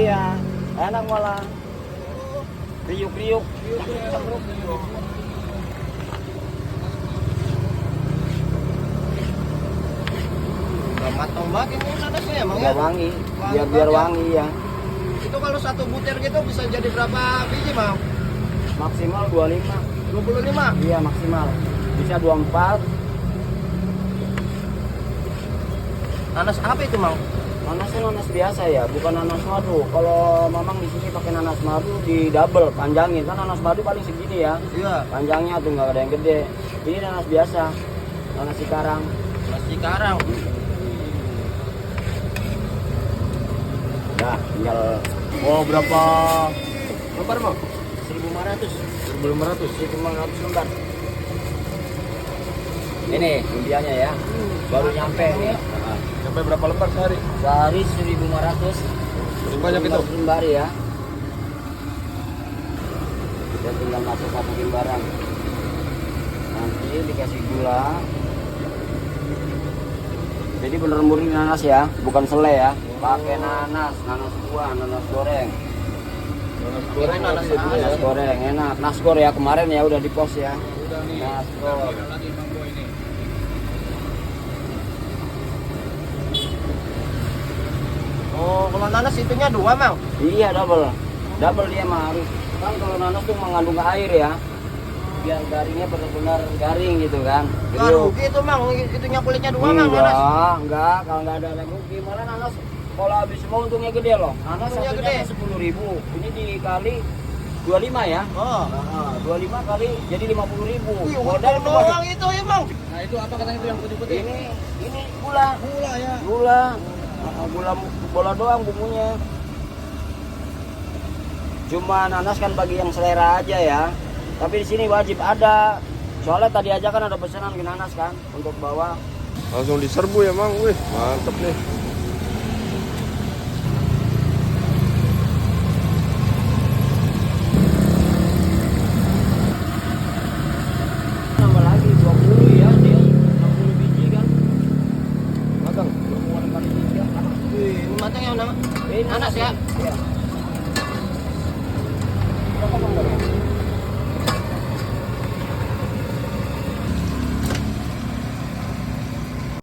Iya, enak malah. Kriuk-kriuk. Udah matang banget ini nanasnya emang Udah ya. wangi, biar wangi ya. Itu kalau satu butir gitu bisa jadi berapa biji, Bang? Maksimal 25. 25. Iya, maksimal. Bisa 24. Nanas apa itu, Bang? Nanasnya nanas biasa ya, bukan nanas madu. Kalau Mamang di sini pakai nanas madu di double, panjangin. Kan nanas madu paling segini ya. Iya. Panjangnya tuh nggak ada yang gede. Ini nanas biasa, nanas cikarang. Nanas cikarang. Nah, tinggal Berapa lembar, Bang? 1.500. 1.500. 1.500 lembar. Ini lumpianya ya, baru nyampe nih. Sampai berapa lembar sehari? Sehari 1.500. Banyak itu. Lembar ya. Kita tinggal masukin barang. Nanti dikasih gula. Jadi bener murni nanas ya, bukan selai ya. Pakai nanas buah, nanas goreng. Nanas goreng, nanas Nanas goreng enak. Nasgor ya kemarin ya udah di post ya. Udah nih. Nasgor. Lagi Bang ini. Kalau nanas itunya 2, Bang. Iya double. Double dia mah harus. Kan kalau nanas tuh mengandung air ya. Biar garingnya benar-benar garing gitu kan. Nggak rugi itu, Bang. Itunya kulitnya 2, Bang, nanas. Enggak, kalau nggak ada rugi. Malah nanas kalau habis semua untungnya gede loh. Nanas Untungnya satunya gede. kan 10.000. Ini dikali 25 ya. Oh. 25 kali jadi 50.000. Wih, Modal untung doang itu ya, Bang. Nah itu apa katanya itu yang putih-putih? Ini gula. Gula ya. Gula. Gula bola doang bumbunya. Cuma nanas kan bagi yang selera aja ya. Tapi di sini wajib ada. Soalnya tadi aja kan ada pesanan ke nanas kan untuk bawa. Langsung diserbu ya, Mang. Wih, mantep nih. Tambah lagi 20 ya, dia 60 biji kan. Matang. 20 biji ya. Wih, ini matang ya, nama. Ini Nanas ya. Iya. Berapa Bang?